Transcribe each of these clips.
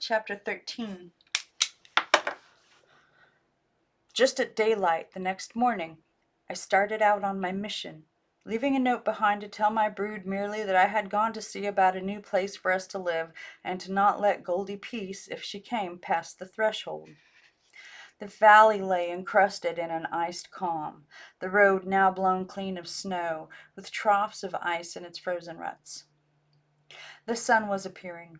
Chapter 13. Just at daylight the next morning, I started out on my mission, leaving a note behind to tell my brood merely that I had gone to see about a new place for us to live, and to not let Goldie Peace, if she came, pass the threshold. The valley lay encrusted in an iced calm, the road now blown clean of snow, with troughs of ice in its frozen ruts. The sun was appearing.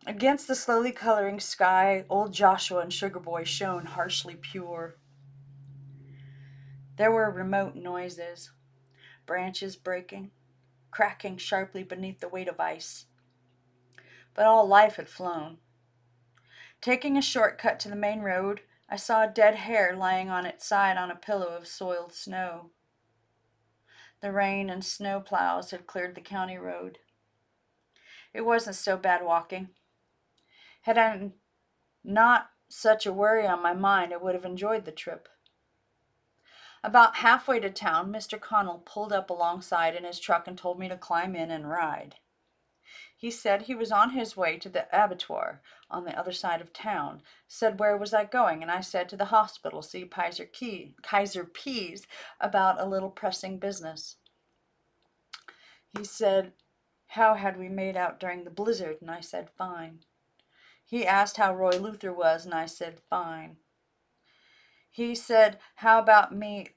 Against the slowly coloring sky, old Joshua and Sugar Boy shone harshly pure. There were remote noises, branches breaking, cracking sharply beneath the weight of ice. But all life had flown. Taking a short cut to the main road, I saw a dead hare lying on its side on a pillow of soiled snow. The rain and snow plows had cleared the county road. It wasn't so bad walking. Had I not such a worry on my mind, I would have enjoyed the trip. About halfway to town, Mr. Connell pulled up alongside in his truck and told me to climb in and ride. He said he was on his way to the abattoir on the other side of town. Said where was I going, and I said to the hospital, see Kaiser Pease about a little pressing business. He said, how had we made out during the blizzard, and I said fine. He asked how Roy Luther was, and I said fine. He said, how about me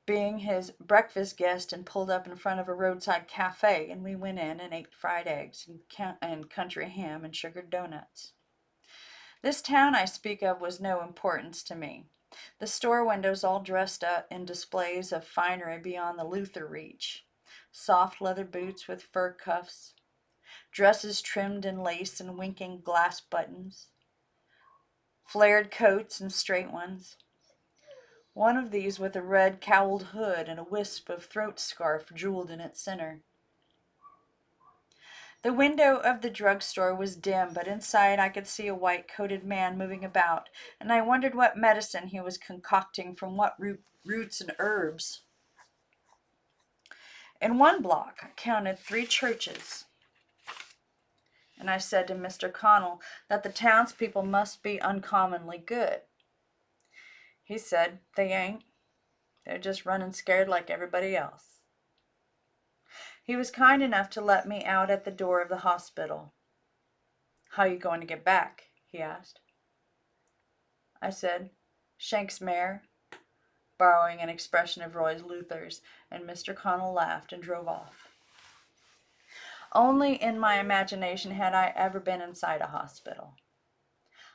being his breakfast guest, and pulled up in front of a roadside cafe, and we went in and ate fried eggs and country ham and sugared donuts. This town I speak of was no importance to me. The store windows all dressed up in displays of finery beyond the Luther reach. Soft leather boots with fur cuffs, dresses trimmed in lace and winking glass buttons, flared coats and straight ones. One of these with a red cowled hood and a wisp of throat scarf jeweled in its center. The window of the drugstore was dim, but inside I could see a white-coated man moving about, and I wondered what medicine he was concocting from what roots and herbs. In one block, I counted 3 churches, and I said to Mr. Connell that the townspeople must be uncommonly good. He said, they ain't. They're just running scared like everybody else. He was kind enough to let me out at the door of the hospital. How you going to get back? He asked. I said, Shank's mare, borrowing an expression of Roy Luther's, and Mr. Connell laughed and drove off. Only in my imagination had I ever been inside a hospital.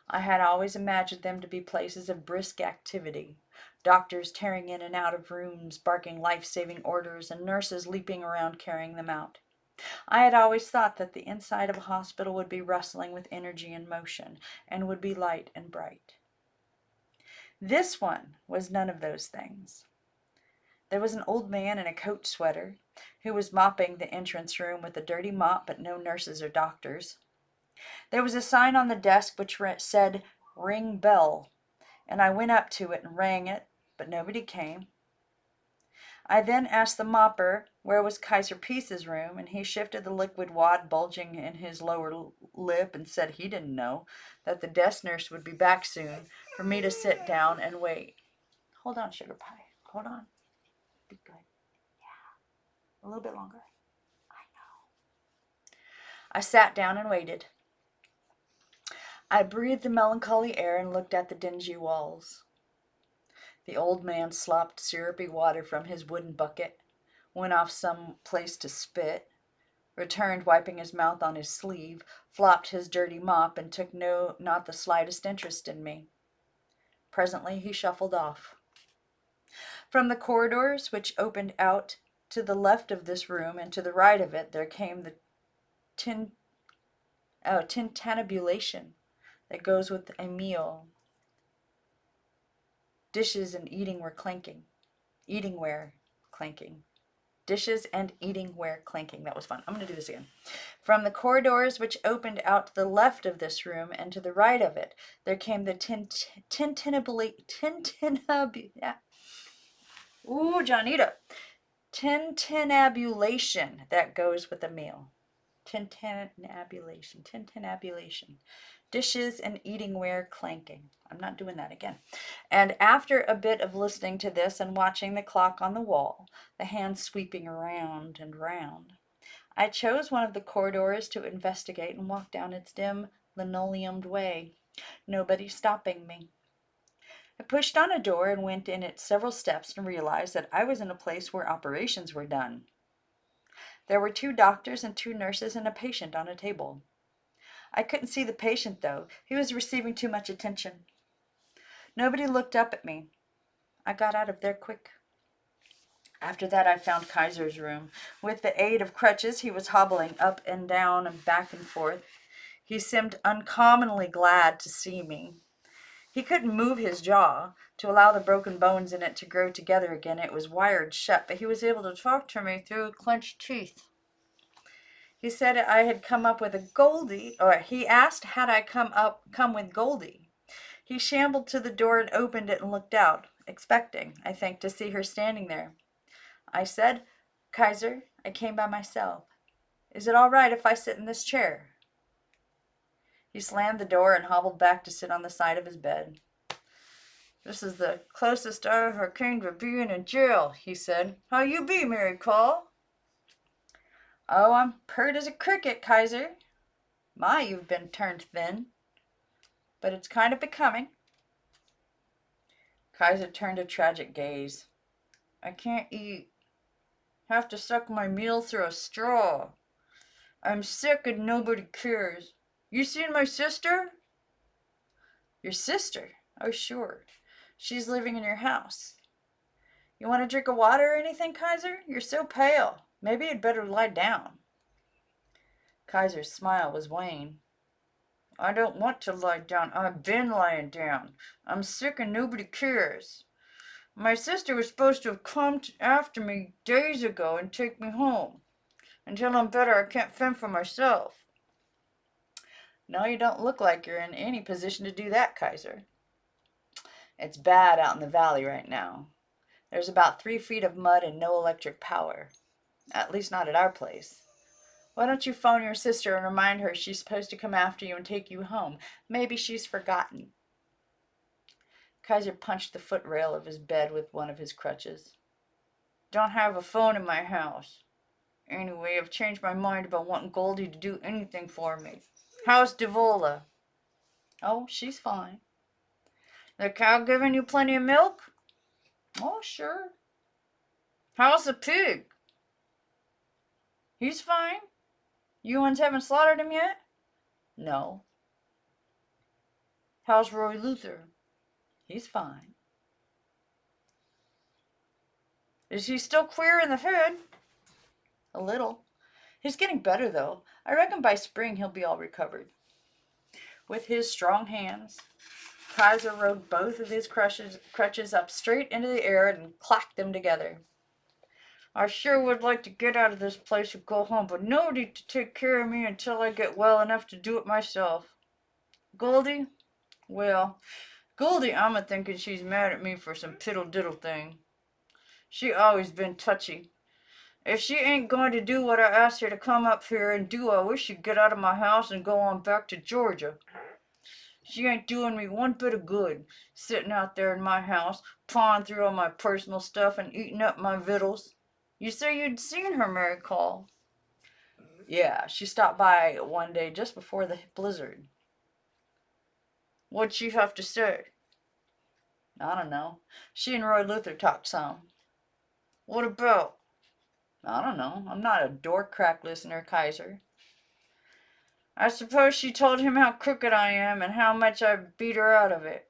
I had always imagined them to be places of brisk activity, doctors tearing in and out of rooms, barking life-saving orders, and nurses leaping around carrying them out. I had always thought that the inside of a hospital would be rustling with energy and motion, and would be light and bright. This one was none of those things. There was an old man in a coat sweater who was mopping the entrance room with a dirty mop, but no nurses or doctors. There was a sign on the desk which said, "Ring bell," and I went up to it and rang it, but nobody came. I then asked the mopper where was Kaiser Peace's room, and he shifted the liquid wad bulging in his lower lip and said he didn't know, that the desk nurse would be back soon, for me to sit down and wait. Hold on, sugar pie. Hold on. Be good. Yeah. A little bit longer. I know. I sat down and waited. I breathed the melancholy air and looked at the dingy walls. The old man slopped syrupy water from his wooden bucket, went off some place to spit, returned wiping his mouth on his sleeve, flopped his dirty mop, and took not the slightest interest in me. Presently he shuffled off. From the corridors which opened out to the left of this room and to the right of it, there came the tintinnabulation that goes with a meal. Dishes and eatingware clanking. Dishes and eatingware clanking. That was fun. I'm going to do this again. From the corridors which opened out to the left of this room and to the right of it, there came the Johnita. Tintinnabulation that goes with a meal. tintinnabulation. Dishes and eatingware clanking. I'm not doing that again. And after a bit of listening to this and watching the clock on the wall, the hands sweeping around and round, I chose one of the corridors to investigate and walk down its dim, linoleumed way, nobody stopping me. I pushed on a door and went in it several steps and realized that I was in a place where operations were done. There were 2 doctors and 2 nurses and a patient on a table. I couldn't see the patient, though. He was receiving too much attention. Nobody looked up at me. I got out of there quick. After that, I found Kaiser's room. With the aid of crutches, he was hobbling up and down and back and forth. He seemed uncommonly glad to see me. He couldn't move his jaw to allow the broken bones in it to grow together again. It was wired shut, but he was able to talk to me through clenched teeth. He said I had come up with a Goldie, or he asked had I come with Goldie. He shambled to the door and opened it and looked out, expecting, I think, to see her standing there. I said, Kaiser, I came by myself. Is it all right if I sit in this chair? He slammed the door and hobbled back to sit on the side of his bed. This is the closest I ever came to being in jail, he said. How you be, Mary Call? Oh, I'm pert as a cricket, Kaiser. My, you've been turned thin. But it's kind of becoming. Kaiser turned a tragic gaze. I can't eat. Have to suck my meal through a straw. I'm sick and nobody cares. You seen my sister? Your sister? Oh, sure. She's living in your house. You want a drink of water or anything, Kaiser? You're so pale. Maybe you'd better lie down. Kaiser's smile was wan. I don't want to lie down. I've been lying down. I'm sick and nobody cares. My sister was supposed to have come after me days ago and take me home. Until I'm better, I can't fend for myself. No, you don't look like you're in any position to do that, Kaiser. It's bad out in the valley right now. There's about 3 feet of mud and no electric power. At least not at our place. Why don't you phone your sister and remind her she's supposed to come after you and take you home? Maybe she's forgotten. Kaiser punched the footrail of his bed with one of his crutches. Don't have a phone in my house. Anyway, I've changed my mind about wanting Goldie to do anything for me. How's Devola? Oh, she's fine. The cow giving you plenty of milk? Oh, sure. How's the pig? He's fine. You ones haven't slaughtered him yet? No. How's Roy Luther? He's fine. Is he still queer in the head? A little. He's getting better, though. I reckon by spring he'll be all recovered. With his strong hands, Kaiser rode both of his crutches up straight into the air and clacked them together. I sure would like to get out of this place and go home, but nobody to take care of me until I get well enough to do it myself. Goldie? Well, Goldie, I'm a-thinking she's mad at me for some piddle-diddle thing. She always been touchy. If she ain't going to do what I asked her to come up here and do, I wish she'd get out of my house and go on back to Georgia. She ain't doing me one bit of good, sitting out there in my house, pawing through all my personal stuff and eating up my victuals. You say you'd seen her, Mary Call? Yeah, she stopped by one day just before the blizzard. What'd she have to say? I don't know. She and Roy Luther talked some. What about? I don't know. I'm not a door crack listener, Kaiser. I suppose she told him how crooked I am and how much I beat her out of it.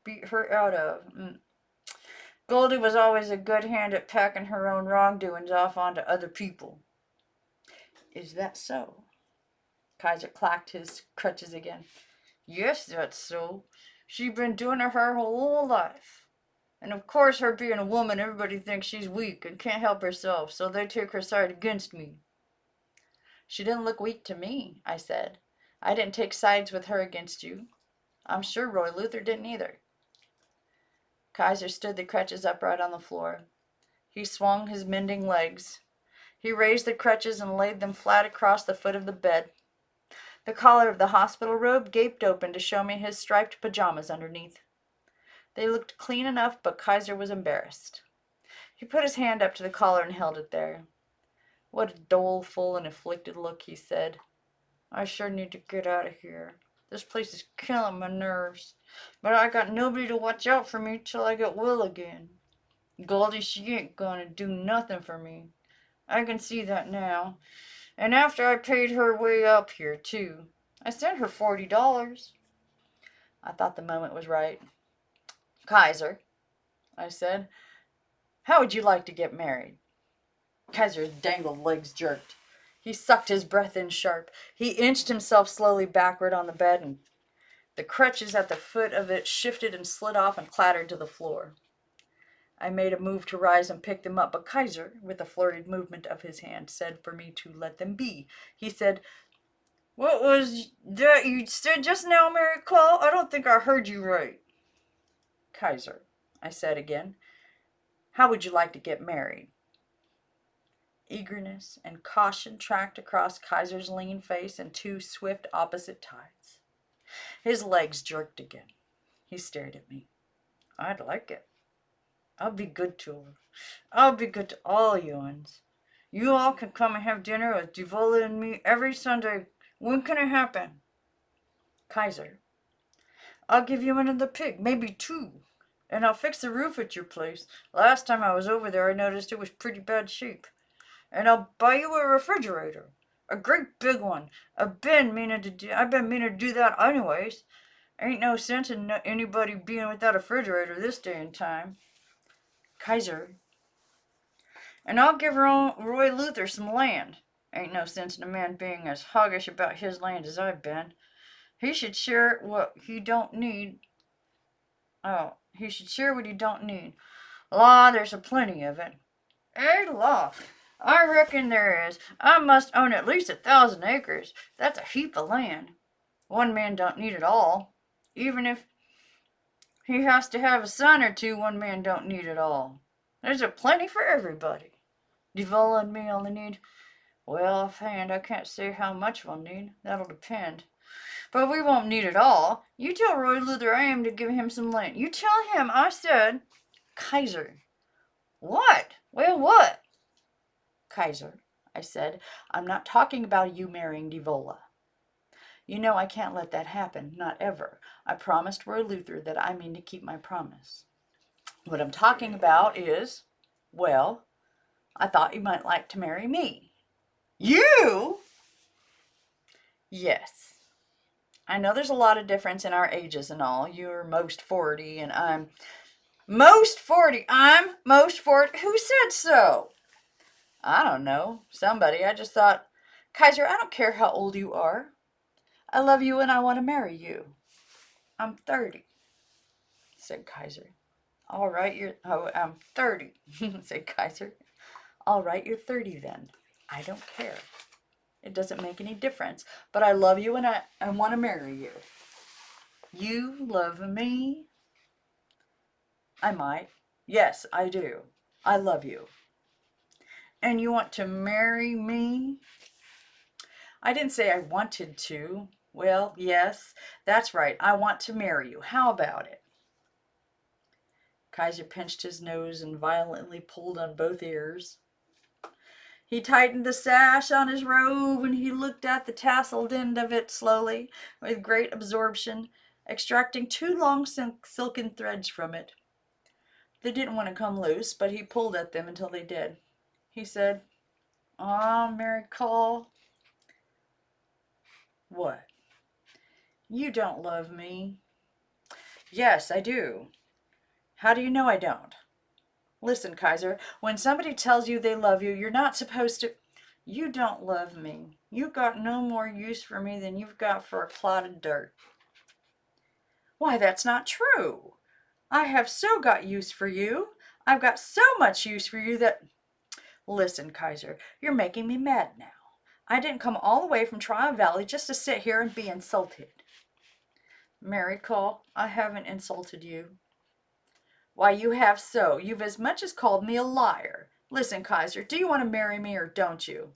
Beat her out of. Goldie was always a good hand at packing her own wrongdoings off onto other people. Is that so? Kaiser clacked his crutches again. Yes, that's so. She's been doing it her whole life. And of course, her being a woman, everybody thinks she's weak and can't help herself, so they take her side against me. She didn't look weak to me, I said. I didn't take sides with her against you. I'm sure Roy Luther didn't either. Kaiser stood the crutches upright on the floor. He swung his mending legs. He raised the crutches and laid them flat across the foot of the bed. The collar of the hospital robe gaped open to show me his striped pajamas underneath. They looked clean enough, but Kaiser was embarrassed. He put his hand up to the collar and held it there. What a doleful and afflicted look, he said. I sure need to get out of here. This place is killing my nerves. But I got nobody to watch out for me till I get well again. Goldie, she ain't gonna do nothing for me. I can see that now. And after I paid her way up here, too. I sent her $40. I thought the moment was right. Kaiser, I said, how would you like to get married? Kaiser's dangled legs jerked. He sucked his breath in sharp. He inched himself slowly backward on the bed, and the crutches at the foot of it shifted and slid off and clattered to the floor. I made a move to rise and pick them up, but Kaiser, with a flurried movement of his hand, said for me to let them be. He said, what was that you said just now, Mary Cole? I don't think I heard you right. Kaiser, I said again, how would you like to get married? Eagerness and caution tracked across Kaiser's lean face in two swift opposite tides. His legs jerked again. He stared at me. I'd like it. I'll be good to her. I'll be good to all you uns. You all can come and have dinner with Devola and me every Sunday. When can it happen? Kaiser, I'll give you another pig, maybe two. And I'll fix the roof at your place. Last time I was over there, I noticed it was pretty bad shape. And I'll buy you a refrigerator. A great big one. I've been meaning to do that anyways. Ain't no sense in anybody being without a refrigerator this day and time. Kaiser. And I'll give Roy Luther some land. Ain't no sense in a man being as hoggish about his land as I've been. He should share what he don't need. He should share what he don't need. Law, there's a plenty of it. Law, I reckon there is. I must own at least 1,000 acres. That's a heap of land. One man don't need it all. Even if he has to have a son or two, one man don't need it all. There's a plenty for everybody. Devola and me only need, well, offhand, I can't say how much we'll need. That'll depend. But we won't need it all. You tell Roy Luther I am to give him some land. You tell him I said, Kaiser. What? Well, what? Kaiser, I said, I'm not talking about you marrying Devola. You know I can't let that happen, not ever. I promised Roy Luther that I mean to keep my promise. What I'm talking about is, well, I thought you might like to marry me. You? Yes. I know there's a lot of difference in our ages and all. You're most 40 and I'm most 40. I'm most 40. Who said so? I don't know. Somebody. I just thought, Kaiser, I don't care how old you are. I love you and I want to marry you. I'm 30, said Kaiser. All right, I'm 30, said Kaiser. All right, you're 30 then. I don't care. It doesn't make any difference. But I love you and I want to marry you. You love me? I might. Yes, I do. I love you. And you want to marry me? I didn't say I wanted to. Well, yes, that's right. I want to marry you. How about it? Kaiser pinched his nose and violently pulled on both ears. He tightened the sash on his robe and he looked at the tasseled end of it slowly, with great absorption, extracting two long silken threads from it. They didn't want to come loose, but he pulled at them until they did. He said, Mary Cole. What? You don't love me. Yes, I do. How do you know I don't? Listen, Kaiser, when somebody tells you they love you, you're not supposed to... You don't love me. You've got no more use for me than you've got for a clod of dirt. Why, that's not true. I have so got use for you. I've got so much use for you that... Listen, Kaiser, you're making me mad now. I didn't come all the way from Trial Valley just to sit here and be insulted. Mary Cole, I haven't insulted you. Why, you have so. You've as much as called me a liar. Listen, Kaiser, do you want to marry me or don't you?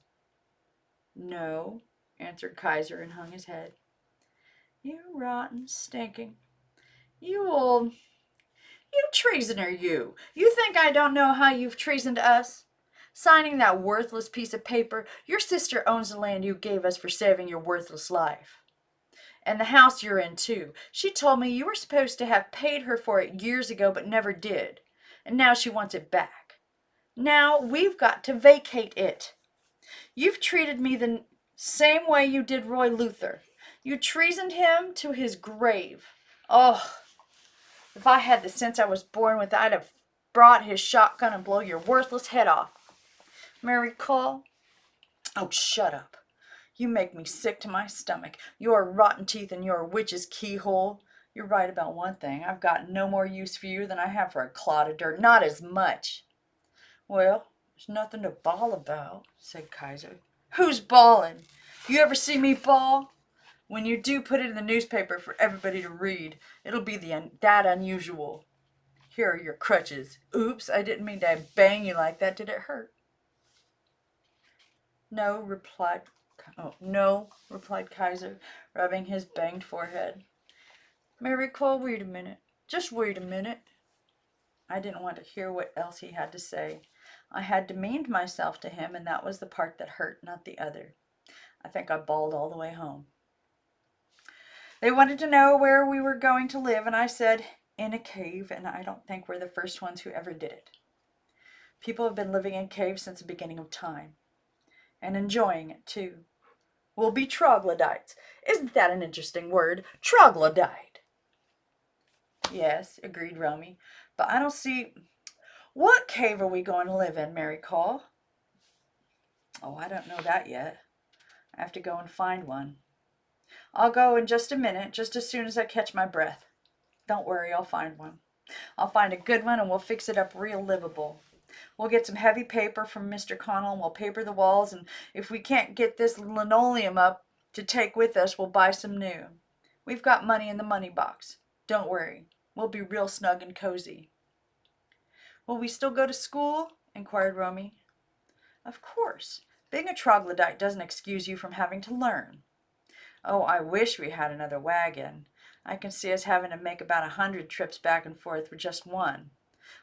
No, answered Kaiser and hung his head. You rotten, stinking, you old, you treasoner, you. You think I don't know how you've treasoned us? Signing that worthless piece of paper. Your sister owns the land you gave us for saving your worthless life. And the house you're in, too. She told me you were supposed to have paid her for it years ago, but never did. And now she wants it back. Now we've got to vacate it. You've treated me the same way you did Roy Luther. You treasoned him to his grave. Oh, if I had the sense I was born with, I'd have brought his shotgun and blow your worthless head off. Mary Cole? Oh, shut up. You make me sick to my stomach. Your rotten teeth and your witch's keyhole. You're right about one thing. I've got no more use for you than I have for a clod of dirt. Not as much. Well, there's nothing to bawl about, said Kaiser. Who's bawling? You ever see me bawl? When you do, put it in the newspaper for everybody to read. It'll be that unusual. Here are your crutches. Oops, I didn't mean to bang you like that. Did it hurt? No, replied Kaiser, rubbing his banged forehead. Mary Cole, wait a minute. Just wait a minute. I didn't want to hear what else he had to say. I had demeaned myself to him, and that was the part that hurt, not the other. I think I bawled all the way home. They wanted to know where we were going to live, and I said, in a cave, and I don't think we're the first ones who ever did it. People have been living in caves since the beginning of time, and enjoying it, too. We'll be troglodytes. Isn't that an interesting word? Troglodyte. Yes, agreed Romy, but I don't see... What cave are we going to live in, Mary Cole? Oh, I don't know that yet. I have to go and find one. I'll go in just a minute, just as soon as I catch my breath. Don't worry, I'll find one. I'll find a good one and we'll fix it up real livable. We'll get some heavy paper from Mr. Connell and we'll paper the walls, and if we can't get this linoleum up to take with us, we'll buy some new. We've got money in the money box. Don't worry, we'll be real snug and cozy. Will we still go to school? Inquired Romy. Of course. Being a troglodyte doesn't excuse you from having to learn. Oh, I wish we had another wagon. I can see us having to make about 100 trips back and forth for just one.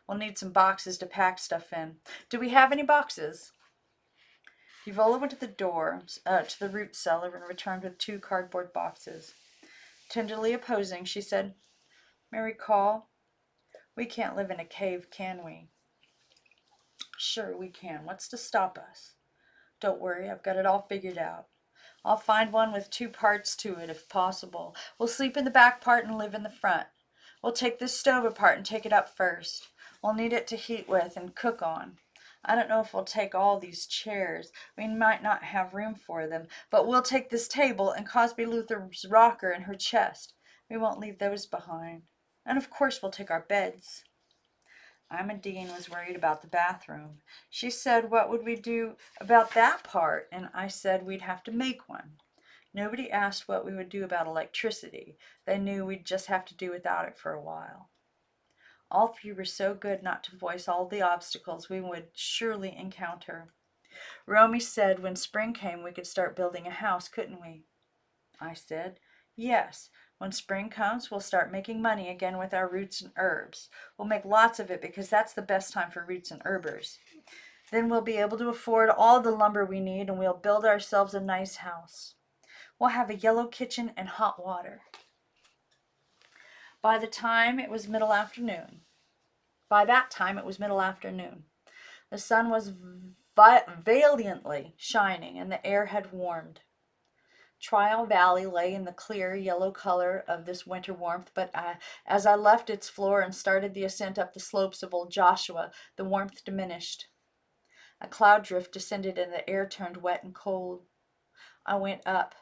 We'll need some boxes to pack stuff in. Do we have any boxes? Evola went to the door, to the root cellar, and returned with 2 cardboard boxes. Tenderly opposing, she said, Mary Cole, we can't live in a cave, can we? Sure we can. What's to stop us? Don't worry, I've got it all figured out. I'll find one with 2 parts to it, if possible. We'll sleep in the back part and live in the front. We'll take this stove apart and take it up first. We'll need it to heat with and cook on. I don't know if we'll take all these chairs. We might not have room for them, but we'll take this table and Cosby Luther's rocker and her chest. We won't leave those behind. And of course we'll take our beds. Dean was worried about the bathroom. She said, what would we do about that part? And I said we'd have to make one. Nobody asked what we would do about electricity. They knew we'd just have to do without it for a while. All 3 were so good not to voice all the obstacles we would surely encounter. Romy said when spring came we could start building a house, couldn't we? I said, yes. When spring comes, we'll start making money again with our roots and herbs. We'll make lots of it because that's the best time for roots and herbers. Then we'll be able to afford all the lumber we need and we'll build ourselves a nice house. We'll have a yellow kitchen and hot water. By that time, it was middle afternoon. The sun was valiantly shining and the air had warmed. Trial Valley lay in the clear yellow color of this winter warmth, but as I left its floor and started the ascent up the slopes of old Joshua, the warmth diminished. A cloud drift descended and the air turned wet and cold. I went up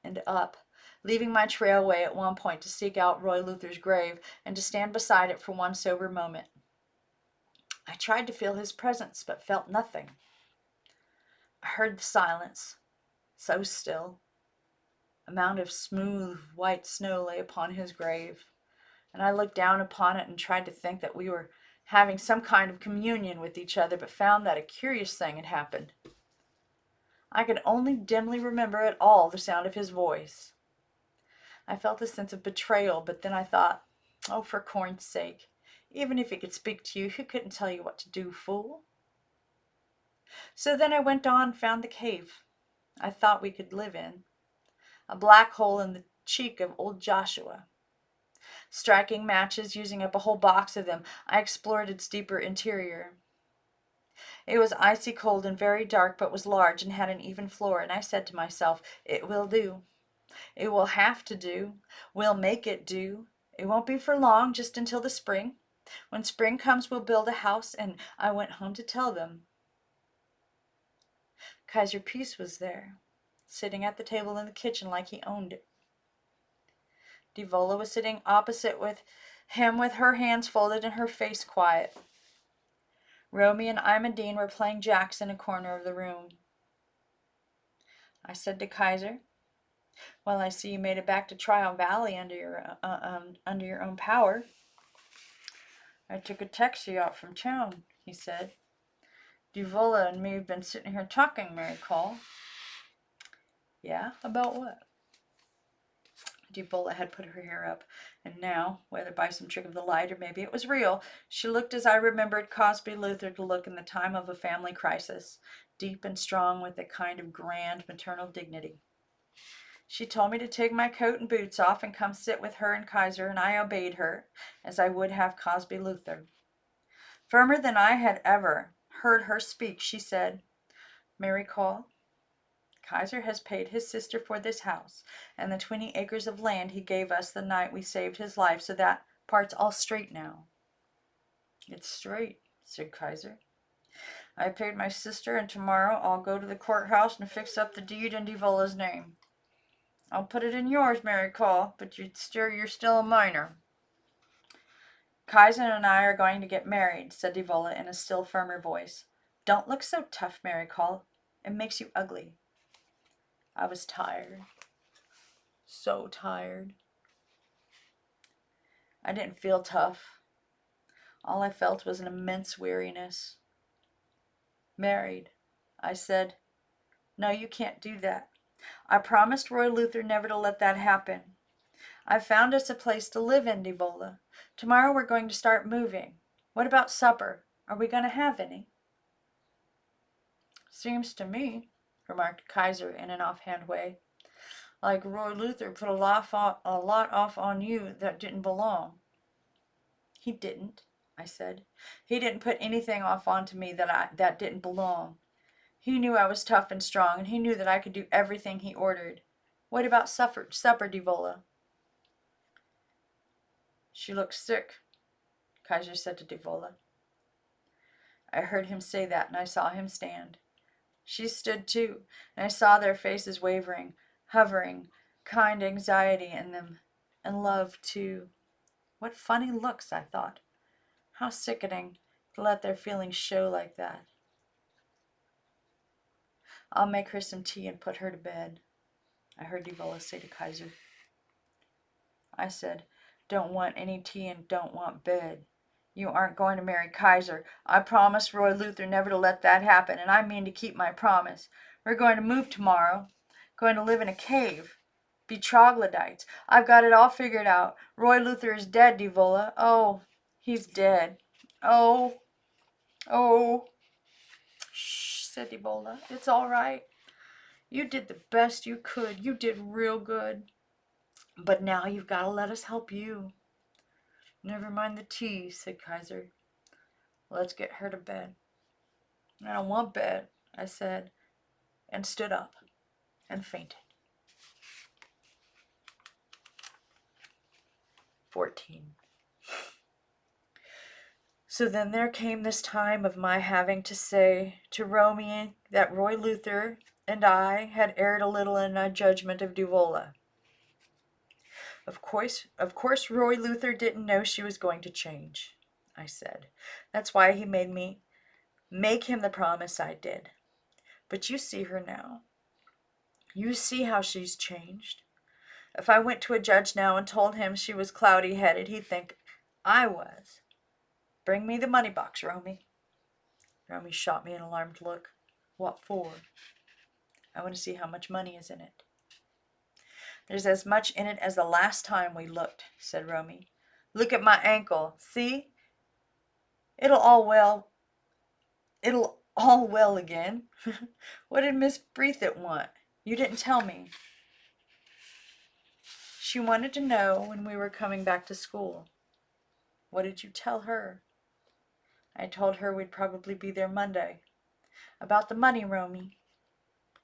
and up, leaving my trailway at one point to seek out Roy Luther's grave and to stand beside it for one sober moment. I tried to feel his presence, but felt nothing. I heard the silence, so still. A mound of smooth white snow lay upon his grave, and I looked down upon it and tried to think that we were having some kind of communion with each other, but found that a curious thing had happened. I could only dimly remember at all the sound of his voice. I felt a sense of betrayal, but then I thought, oh, for corn's sake, even if he could speak to you, he couldn't tell you what to do, fool. So then I went on and found the cave I thought we could live in, a black hole in the cheek of old Joshua. Striking matches, using up a whole box of them, I explored its deeper interior. It was icy cold and very dark, but was large and had an even floor, and I said to myself, it will do. It will have to do. We'll make it do. It won't be for long, just until the spring. When spring comes, we'll build a house, and I went home to tell them. Kaiser Peace was there, sitting at the table in the kitchen like he owned it. Devola was sitting opposite with him with her hands folded and her face quiet. Romy and Imogene were playing jacks in a corner of the room. I said to Kaiser, well, I see you made it back to Trial Valley under your own power. I took a taxi out from town, he said. Devola and me have been sitting here talking, Mary Call. Yeah, about what? Devola had put her hair up, and now, whether by some trick of the light or maybe it was real, she looked as I remembered Cosby Luther to look in the time of a family crisis, deep and strong with a kind of grand maternal dignity. She told me to take my coat and boots off and come sit with her and Kaiser, and I obeyed her, as I would have Cosby Luther. Firmer than I had ever heard her speak, she said, Mary Call, Kaiser has paid his sister for this house and the 20 acres of land he gave us the night we saved his life, so that part's all straight now. It's straight, said Kaiser. I paid my sister, and tomorrow I'll go to the courthouse and fix up the deed in Devola's name. I'll put it in yours, Mary Call, but you're still a minor. Kaiser and I are going to get married, said Devola in a still firmer voice. Don't look so tough, Mary Call. It makes you ugly. I was tired. So tired. I didn't feel tough. All I felt was an immense weariness. Married, I said. No, you can't do that. I promised Roy Luther never to let that happen. I've found us a place to live in, Devola. Tomorrow we're going to start moving. What about supper? Are we going to have any? Seems to me, remarked Kaiser in an offhand way, like Roy Luther put a lot off on you that didn't belong. He didn't, I said. He didn't put anything off onto me that didn't belong. He knew I was tough and strong, and he knew that I could do everything he ordered. What about supper, Devola? She looks sick, Kaiser said to Devola. I heard him say that, and I saw him stand. She stood too, and I saw their faces wavering, hovering, kind anxiety in them, and love too. What funny looks, I thought. How sickening to let their feelings show like that. I'll make her some tea and put her to bed, I heard Devola say to Kaiser. I said, don't want any tea and don't want bed. You aren't going to marry Kaiser. I promised Roy Luther never to let that happen, and I mean to keep my promise. We're going to move tomorrow. Going to live in a cave. Be troglodytes. I've got it all figured out. Roy Luther is dead, Devola. Oh, he's dead. Oh. Shh, said Devola. It's all right. You did the best you could. You did real good. But now you've got to let us help you. Never mind the tea, said Kaiser. Let's get her to bed. I don't want bed, I said, and stood up and fainted. 14. So then there came this time of my having to say to Romy that Roy Luther and I had erred a little in our judgment of Devola. Of course, Roy Luther didn't know she was going to change, I said. That's why he made me make him the promise I did. But you see her now. You see how she's changed. If I went to a judge now and told him she was cloudy-headed, he'd think I was. Bring me the money box, Romy. Romy shot me an alarmed look. What for? I want to see how much money is in it. There's as much in it as the last time we looked, said Romy. Look at my ankle. See? It'll all well again. What did Miss Breathitt want? You didn't tell me. She wanted to know when we were coming back to school. What did you tell her? I told her we'd probably be there Monday. About the money, Romy.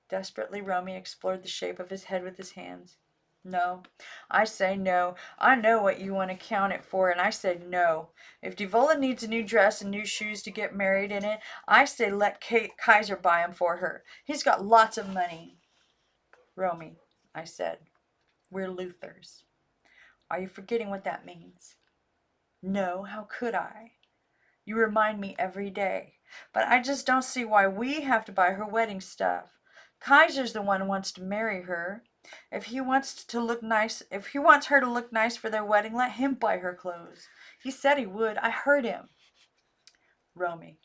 Desperately, Romy explored the shape of his head with his hands. No. I say no. I know what you want to count it for, and I say no. If Devola needs a new dress and new shoes to get married in it, I say let Kaiser buy 'em for her. He's got lots of money. Romy, I said, we're Luthers. Are you forgetting what that means? No, how could I? You remind me every day. But I just don't see why we have to buy her wedding stuff. Kaiser's the one who wants to marry her. If he wants her to look nice for their wedding, let him buy her clothes. He said he would. I heard him. Romy.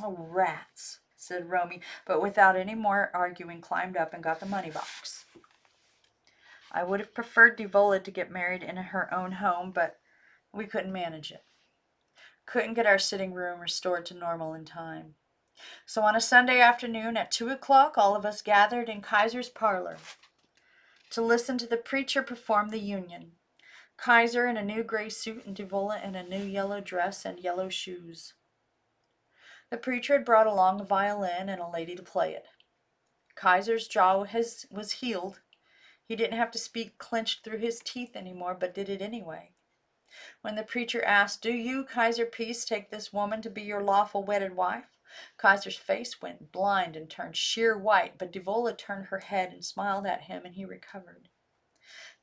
Oh, rats, said Romy, but without any more arguing climbed up and got the money box. I would have preferred Devola to get married in her own home, but we couldn't manage it. Couldn't get our sitting room restored to normal in time. So on a Sunday afternoon at 2 o'clock, all of us gathered in Kaiser's parlor to listen to the preacher perform the union. Kaiser in a new gray suit and Devola in a new yellow dress and yellow shoes. The preacher had brought along a violin and a lady to play it. Kaiser's jaw was healed. He didn't have to speak clenched through his teeth anymore, but did it anyway. When the preacher asked, "Do you, Kaiser Peace, take this woman to be your lawful wedded wife?" Kaiser's face went blind and turned sheer white, but Devola turned her head and smiled at him, and he recovered.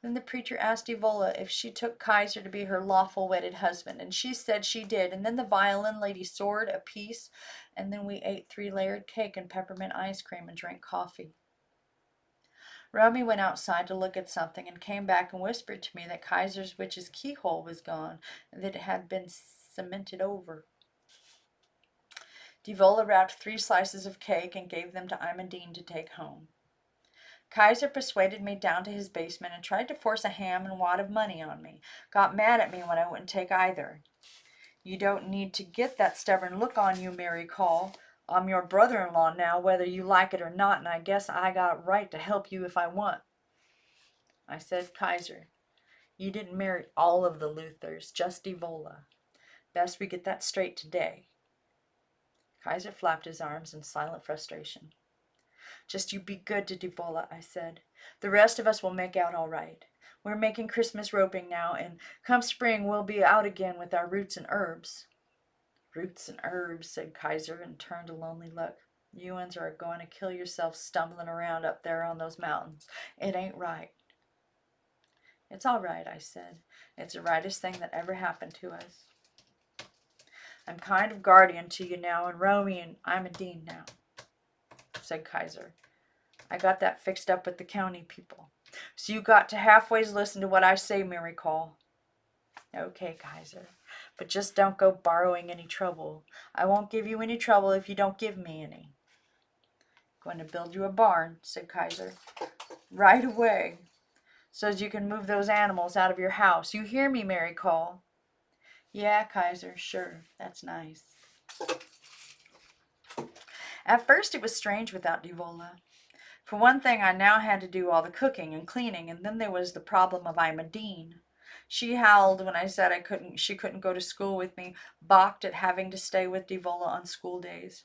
Then the preacher asked Devola if she took Kaiser to be her lawful wedded husband, and she said she did, and then the violin lady soared a piece, and then we ate 3-layered cake and peppermint ice cream and drank coffee. Romy went outside to look at something and came back and whispered to me that Kaiser's witch's keyhole was gone and that it had been cemented over. Devola wrapped 3 slices of cake and gave them to Imondine to take home. Kaiser persuaded me down to his basement and tried to force a ham and wad of money on me. Got mad at me when I wouldn't take either. You don't need to get that stubborn look on you, Mary Call. I'm your brother-in-law now, whether you like it or not, and I guess I got a right to help you if I want. I said, Kaiser, you didn't marry all of the Luthers, just Devola. Best we get that straight today. Kaiser flapped his arms in silent frustration. Just you be good to Devola, I said. The rest of us will make out all right. We're making Christmas roping now, and come spring we'll be out again with our roots and herbs. Roots and herbs, said Kaiser, and turned a lonely look. You uns are going to kill yourselves stumbling around up there on those mountains. It ain't right. It's all right, I said. It's the rightest thing that ever happened to us. I'm kind of guardian to you now, and Romy, and I'm a dean now, said Kaiser. I got that fixed up with the county people. So you got to halfways listen to what I say, Mary Call. Okay, Kaiser, but just don't go borrowing any trouble. I won't give you any trouble if you don't give me any. Going to build you a barn, said Kaiser, right away, so as you can move those animals out of your house. You hear me, Mary Call? Yeah, Kaiser, sure, that's nice. At first it was strange without Devola. For one thing, I now had to do all the cooking and cleaning, and then there was the problem of Imondine. She howled when I said she couldn't go to school with me, balked at having to stay with Devola on school days.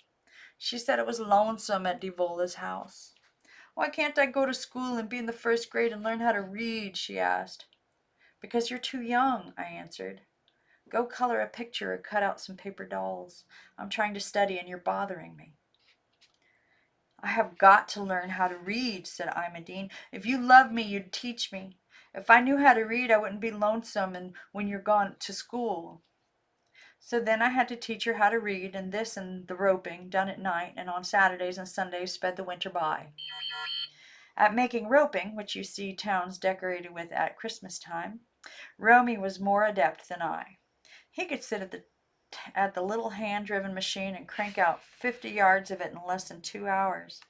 She said it was lonesome at Devola's house. Why can't I go to school and be in the first grade and learn how to read, she asked. Because you're too young, I answered. Go color a picture or cut out some paper dolls. I'm trying to study and you're bothering me. I have got to learn how to read, said Imondine. If you loved me, you'd teach me. If I knew how to read, I wouldn't be lonesome and when you're gone to school. So then I had to teach her how to read, and this and the roping, done at night, and on Saturdays and Sundays sped the winter by. At making roping, which you see towns decorated with at Christmas time, Romy was more adept than I. He could sit at the at the little hand-driven machine and crank out 50 yards of it in less than 2 hours.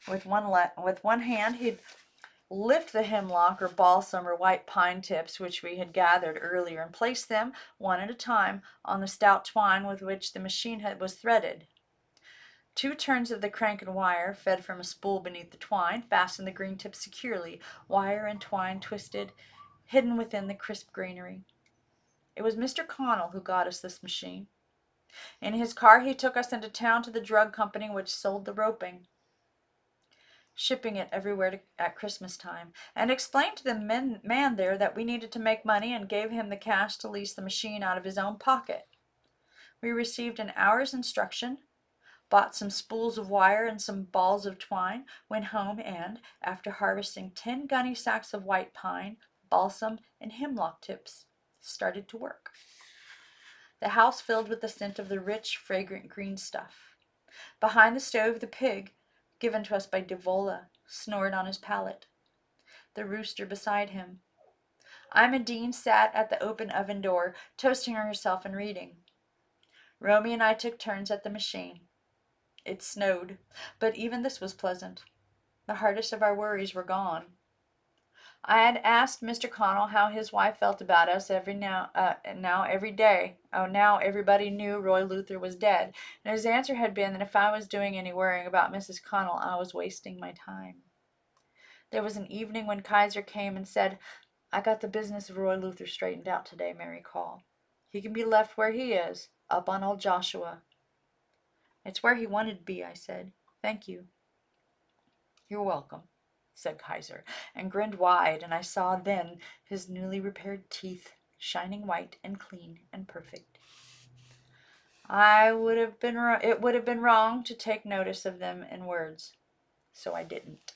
With one hand, he'd lift the hemlock or balsam or white pine tips which we had gathered earlier and place them, one at a time, on the stout twine with which the machine was threaded. 2 turns of the crank and wire, fed from a spool beneath the twine, fastened the green tips securely, wire and twine twisted, hidden within the crisp greenery. It was Mr. Connell who got us this machine. In his car he took us into town to the drug company which sold the roping, shipping it everywhere at Christmas time, and explained to the man there that we needed to make money, and gave him the cash to lease the machine out of his own pocket. We received an hour's instruction, bought some spools of wire and some balls of twine, went home, and, after harvesting 10 gunny sacks of white pine, balsam, and hemlock tips, started to work. The house filled with the scent of the rich, fragrant green stuff. Behind the stove the pig, given to us by Devola, snored on his pallet, the rooster beside him. Ima Dean sat at the open oven door, toasting herself and reading. Romy and I took turns at the machine. It snowed, but even this was pleasant. The hardest of our worries were gone. I had asked Mr. Connell how his wife felt about us every day. Now everybody knew Roy Luther was dead, and his answer had been that if I was doing any worrying about Mrs. Connell, I was wasting my time. There was an evening when Kaiser came and said, "I got the business of Roy Luther straightened out today, Mary Call. He can be left where he is, up on old Joshua." "It's where he wanted to be," I said. "Thank you." "You're welcome," said Kaiser, and grinned wide, and I saw then his newly repaired teeth, shining white and clean and perfect. It would have been wrong to take notice of them in words, so I didn't.